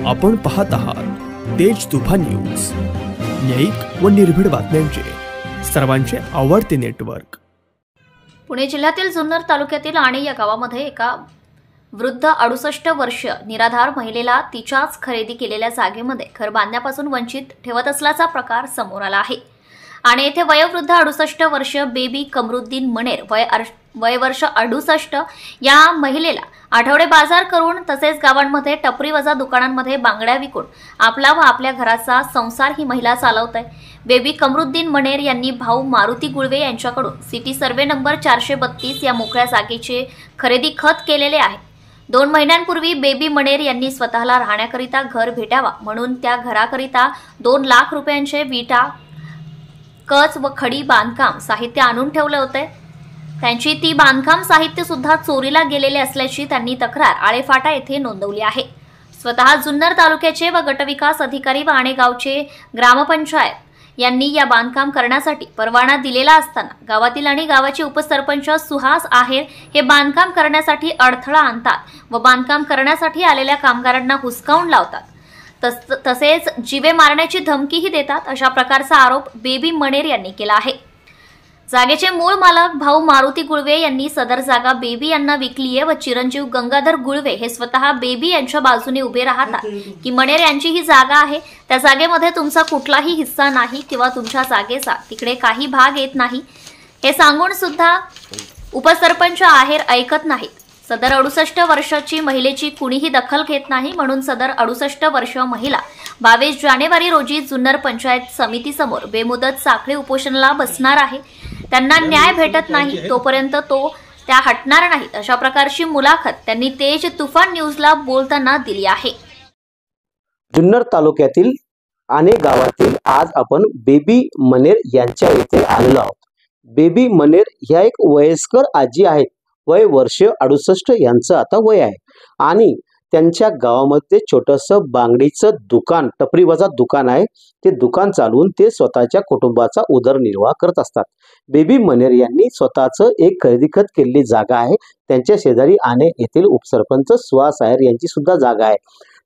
आपण पाहत आहात तेज तुफान न्यूज, न्यायिक व निर्भीड बातम्यांचे सर्वांचे आवडते नेटवर्क। पुणे जिल्ह्यातील जुन्नर तालुक्यातील आणे या गावामध्ये एका वृद्ध 68 वर्ष निराधार महिलेला तिच्याच खरेदी केलेल्या जागेमध्ये घर बांधण्यापासून वंचित ठेवत असल्याचा प्रकार समोर आला आहे। आणि येथे वयोवृद्ध 68 वर्ष बेबी कमरुद्दीन मनेर वय वर्ष 68 या महिलेला आठवडे बाजार करून तसेच गावांमध्ये टपरी वजा दुकानांमध्ये बांगड्या विकून आपला व आपल्या घराचा संसार ही महिला चालवत आहे। बेबी कमरुद्दीन मनेर यांनी भाऊ मारुती गुळवे यांच्याकडून सिटी सर्वे नंबर 432 या मोकळ्या जागेचे खरेदी खत केलेले आहे। 2 महिन्यांपूर्वी बेबी मनेर यांनी स्वतःला राहण्याकरिता घर भेटावा म्हणून त्या घराकरिता 2 लाख रुपयांचे विटा, कच व खडी बांधकाम साहित्य आणून ठेवले होते। त्यांची ती बांधकाम साहित्य सुद्धा चोरीला गेलेले असल्याची त्यांनी तक्रार आळेफाटा येथे नोंदवली आहे। स्वतः जुन्नर तालुक्याचे व गटविकास अधिकारी व आणे गावचे ग्रामपंचायत यांनी या बांधकाम करण्यासाठी परवाना दिलेला असताना गावातील आणि गावाचे उपसरपंच सुहास आहेर हे बांधकाम करण्यासाठी अडथळा आणतात व बांधकाम करण्यासाठी आलेल्या कामगारांना हुसकावून लावतात, तसेच जीवे मारण्याची धमकीही देतात अशा प्रकारचा आरोप बेबी मनेर यांनी केला आहे। जागेचे मूळ मालक भाऊ मारुती गुळवे यांनी सदर जागा बेबी यांना विकली आहे व चिरंजीव गंगाधर गुळवे हे स्वतः बेबी यांच्या बाजूने उभे राहतात की मनेर यांची ही जागा आहे, त्या जागेमध्ये तुमचा कुठलाही हिस्सा नाही किंवा तुमच्या जागेचा तिकडे काही भाग येत नाही हे सांगून सुद्धा उपसरपंच आहेर ऐकत नाहीत। सदर 68 वर्षाची महिलेची कुणीही दखल घेत नाही म्हणून सदर 68 वर्ष महिला 22 जानेवारी रोजी जुन्नर पंचायत समितीसमोर बेमुदत साखळी उपोषणाला बसणार आहे। त्यांना न्याय भेटत नाही तोपर्यंत त्या हटणार नाहीत अशा प्रकारची मुलाखत त्यांनी तेज तुफान न्यूजला बोलताना दिली आहे। जुन्नर तालुक्यातील आणे गावातील आज आपण बेबी मनेर यांच्या इथे आलेलो आहोत। बेबी मनेर ह्या एक वयस्कर आजी आहेत। वय वर्ष 68 यांचं आता वय आहे आणि त्यांच्या गावामध्ये छोटंसं बांगडीचं दुकान, टपरी वजा दुकान आहे। ते दुकान चालवून ते स्वतःच्या कुटुंबाचा उदरनिर्वाह करत असतात। बेबी मनेर यांनी स्वतःचं एक खरेदी खत केलेली जागा आहे। त्यांच्या शेजारी आणे येथील उपसरपंच सुहास आहेर यांची सुद्धा जागा आहे।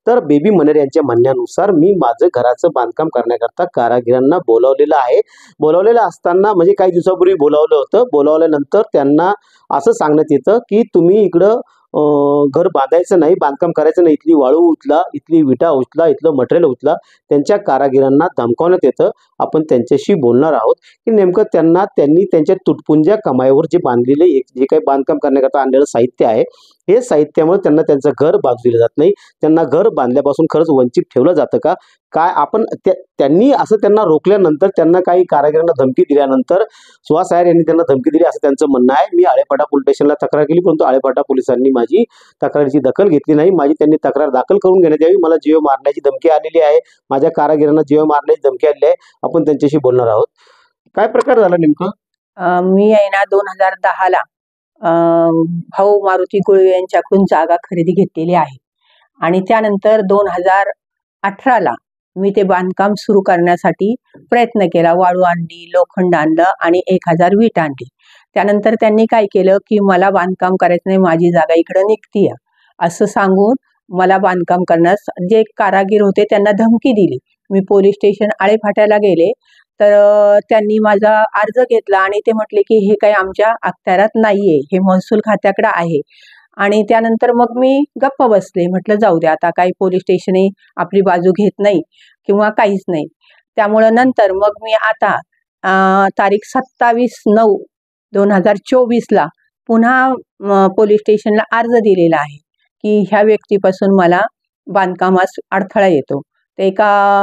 तर बेबी मनेर यांच्या म्हणण्यानुसार मी माझं घराचं बांधकाम करण्याकरता कारागिरांना बोलावलेलं आहे। बोलावलेलं असताना म्हणजे काही दिवसापूर्वी बोलावलं होतं। बोलावल्यानंतर त्यांना असं सांगण्यात येतं की तुम्ही इकडं घर बांधायचं नाही, बांधकाम करायचं नाही, इथली वाळू उचला, इथली विटा उचला, इथलं मटेरियल उचला। त्यांच्या कारागिरांना धमकावण्यात येतं। आपण त्यांच्याशी बोलणार आहोत की नेमकं त्यांनी त्यांच्या तुटपुंज्या कमाईवर जे बांधलेले जे काही बांधकाम करण्याकरता आणलेलं साहित्य आहे हे साहित्यामुळे त्यांना त्यांचं घर बांधू दिलं जात नाही। त्यांना घर बांधल्यापासून खरंच वंचित ठेवलं जातं का काय? आपण त्यांनी असं त्यांना रोखल्यानंतर त्यांना काही कारागिरांना धमकी दिल्यानंतर सुहास आहेर यांनी त्यांना धमकी दिली असं त्यांचं म्हणणं आहे। मी आळेफाटा पोलीस स्टेशनला तक्रार केली परंतु आळेफाटा पोलिसांनी माझी तक्रारीची दखल घेतली नाही। त्यांनी तक्रार दाखल करून घेण्यात यावी। मला जीव मारण्याची धमकी आलेली आहे, माझ्या कारागिरांना जीव मारण्याची धमकी आलेली आहे। आपण त्यांच्याशी बोलणार आहोत। काय प्रकार झाला नेमका? मी आहे ना 2010 ला भाऊ मारुती गुळवे यांच्याकडून जागा खरेदी घेतलेली आहे आणि त्यानंतर 2018 ला मी ते बांधकाम सुरू करण्यासाठी प्रयत्न केला। वाळू आणली, लोखंड आणलं आणि 1000 वीट आणली। त्यानंतर त्यांनी काय केलं की मला बांधकाम करायचं नाही, माझी जागा इकडे निघतीये असं सांगून मला बांधकाम करण्यास जे कारागीर होते त्यांना धमकी दिली। मी पोलीस स्टेशन आळेफाट्याला गेले तर त्यांनी माझा अर्ज घेतला आणि ते म्हटले की हे काही आमच्या अखत्यारात नाहीये, हे महसूल खात्याकडे आहे। आणि त्यानंतर मग मी गप्प बसले, म्हटलं जाऊ दे आता काही पोलीस स्टेशनही आपली बाजू घेत नाही किंवा काहीच नाही। त्यामुळं नंतर मग मी आता तारीख 27/9/2024 ला पुन्हा पोलीस स्टेशनला अर्ज दिलेला आहे की ह्या व्यक्तीपासून मला बांधकामास अडथळा येतो। ते एका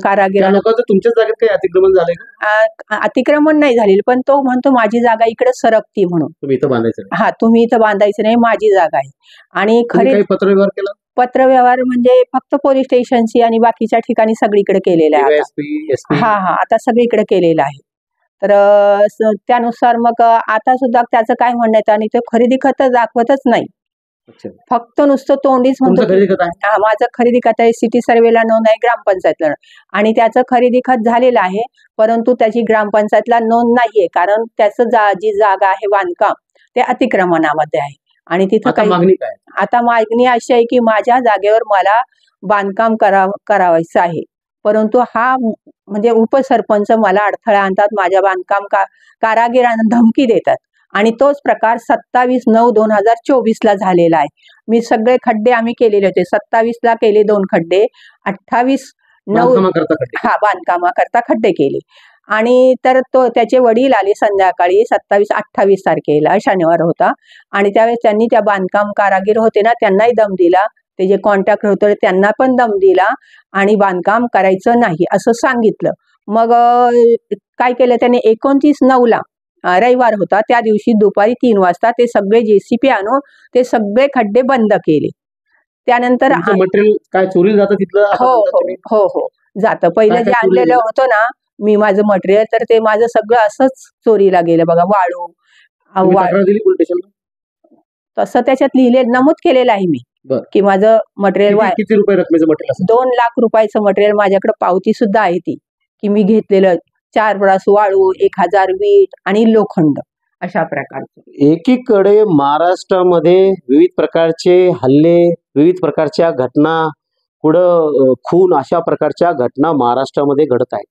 कारागिराला तुमच्या जागेत काही अतिक्रमण झाले का? अतिक्रमण नाही झालेलं पण तो म्हणतो माझी जागा इकडे सरकती म्हणून तुम्ही इथं बांधायचं नाही। हा, तुम्ही इथं बांधायचं नाही, माझी जागा आहे। आणि खरे पत्रव्यवहार केला? पत्रव्यवहार म्हणजे फक्त पोलीस स्टेशनशी आणि बाकीच्या ठिकाणी सगळीकडे केलेलं आहे। हा, आता सगळीकडे केलेलं आहे। तर त्यानुसार मग आता सुद्धा त्याचं काय म्हणण्यात आणि ते खरेदी खत दाखवतच नाही, फक्त नुसतं तोंडीच म्हणतो। माझं खरेदी खत आहे, सिटी सर्वेला नोंद आहे, ग्रामपंचायतला, आणि त्याचं खरेदी खत झालेलं आहे परंतु त्याची ग्रामपंचायतला नोंद नाहीये कारण त्याचं जी जागा आहे बांधकाम ते अतिक्रमणामध्ये आहे आणि तिथं आता काही मागणी काय? आता मागणी अशी आहे की माझ्या जागेवर मला बांधकाम करावायचं आहे, परंतु हा म्हणजे उपसरपंच मला अडथळा आणतात, माझ्या बांधकाम कारागिरांना धमकी देतात आणि तोच प्रकार 27/9/2024 झालेला आहे. मी सगळे खड्डे आम्ही केलेले होते. 27 केले 2 खड्डे, 28/9 बांधकामाकरता खड्डे केले आणि तर त्याचे वडील आले संध्याकाळी 27-28 तारखेला, शनिवार होता आणि त्यावेळेस त्यांनी त्या बांधकाम कारागीर होते ना त्यांनाही दम दिला, ते जे कॉन्ट्रॅक्टर होते त्यांना पण दम दिला आणि बांधकाम करायचं नाही असं सांगितलं. मग काय केलं त्याने 29/9 रविवार होता, त्या दिवशी दुपारी 3 वाजता ते सगळे JCP आणून ते सगळे खड्डे बंद केले. त्यानंतर मटेरियल काय चोरी जातं तिथलं? हो जातं. पहिलं जे आणलेलं होतं ना मी माझं मटेरियल, तर ते माझं सगळं असंच चोरीला गेलं बघा. वाळू तसं त्याच्यात नमूद केलेलं आहे मी की माझं मटेरियल किती रुपये रकमेचं मटेरियल? 2 लाख रुपयाचं मटेरियल. माझ्याकडे पावती सुद्धा आहे ती की मी घेतलेलं 4 ब्रास वाळू, 1000 वीट आणि लोखंड अशा प्रकारचं. एकीकडे महाराष्ट्रामध्ये विविध प्रकारचे हल्ले, विविध प्रकारच्या घटना, कुठं खून, अशा प्रकारच्या घटना महाराष्ट्रामध्ये घडत आहेत.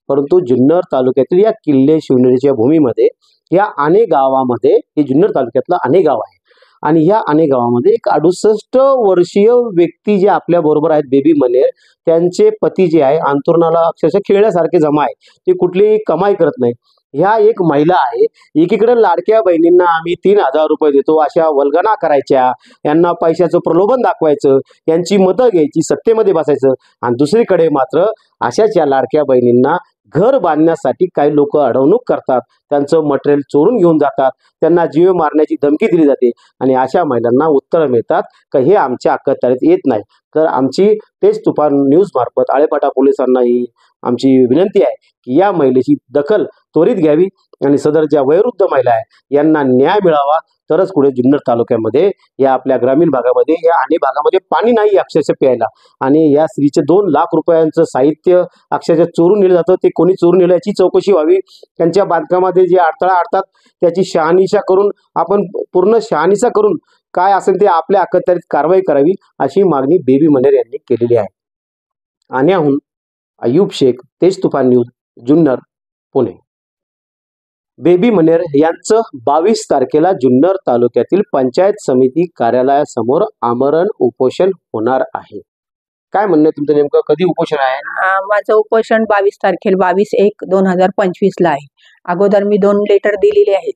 परंतु जुन्नर तालुक्यातील या किल्ले शिवनेरीच्या भूमीमध्ये या अनेक गावामध्ये, हे जुन्नर तालुक्यातलं अनेक गाव आहे आणि या अनेक गावामध्ये एक 68 वर्षीय व्यक्ती जे आपल्या बरोबर आहेत, बेबी मनेर, त्यांचे पती जे आहे अंथरुणाला अक्षरशः खेळण्यासारखे जमा आहे, ते कुठलीही कमाई करत नाही. ह्या एक महिला आहे, एकीकडे लाडक्या बहिणींना आम्ही 3000 रुपये देतो अशा वल्गना करायच्या, यांना पैशाचं प्रलोभन दाखवायचं, यांची मतं घ्यायची, सत्तेमध्ये बसायचं आणि दुसरीकडे मात्र अशाच या लाडक्या बहिणींना घर बांधण्यासाठी काही लोक अडवणूक करतात, त्यांचं मटेरियल चोरून घेऊन जातात, त्यांना जीव मारण्याची धमकी दिली जाते आणि अशा महिलांना उत्तर मिळतात की हे आमच्या अखत्यारीत येत नाही. तर आमची तेज तुफान न्यूज मार्फत आळेपाटा पोलिसांनाही आमची विनंती आहे की या महिलेची दखल त्वरित घ्यावी आणि सदर ज्या वयोवृद्ध महिला आहे यांना न्याय मिळावा, तरच पुढे जुन्नर तालुक्यामध्ये या आपल्या ग्रामीण भागामध्ये, या अनेक भागामध्ये पाणी नाही अक्षरशः प्यायला आणि या स्त्रीचे 2 लाख रुपयांचं साहित्य अक्षरशः चोरून नेलं जातं. ते कोणी चोरून नेलं याची चौकशी व्हावी. त्यांच्या बांधकामामध्ये जे अडथळा आणतात त्याची शहानिशा करून, आपण पूर्ण शहानिशा करून काय असेल ते आपल्या अखत्यारीत कारवाई करावी, अशी मागणी बेबी मनेर यांनी केलेली आहे. आण्याहून अयूब शेख, तेज तुफान न्यूज, जुन्नर, पुणे. बेबी मनेर यांचं 22 तारखेला जुन्नर तालुक्यातील पंचायत समिती कार्यालयासमोर आमरण उपोषण होणार आहे. काय म्हणणं आहे तुमचं? नेमकं कधी उपोषण आहे? माझं उपोषण 22 तारखेला 22/1/2025 आहे. अगोदर मी 2 लेटर दिलेले आहेत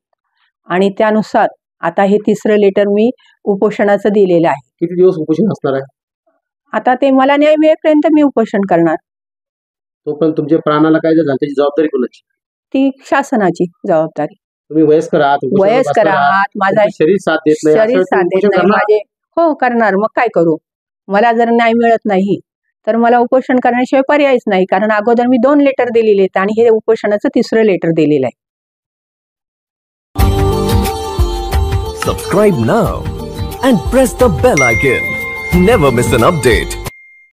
आणि त्यानुसार आता हे 3रं लेटर मी उपोषणाचं दिलेलं आहे. किती दिवस उपोषण असणार आहे? आता ते मला न्याय मिळेपर्यंत मी उपोषण करणार. तोपर्यंत तुमच्या प्राणाला काय झालं त्याची जबाबदारी कोणाची? ती शासनाची जबाबदारी. तुम्ही वयस्कर आहात, माझा शरीर साथ देत नाही माझे. हो करणार. मग काय करू? मला जर न्याय मिळत नाही तर मला उपोषण करण्याशिवाय पर्यायच नाही, कारण अगोदर मी 2 लेटर दिलेले आहेत आणि हे उपोषणाचं 3रं लेटर दिलेलं आहे. Subscribe now and press the bell icon. Never miss an update.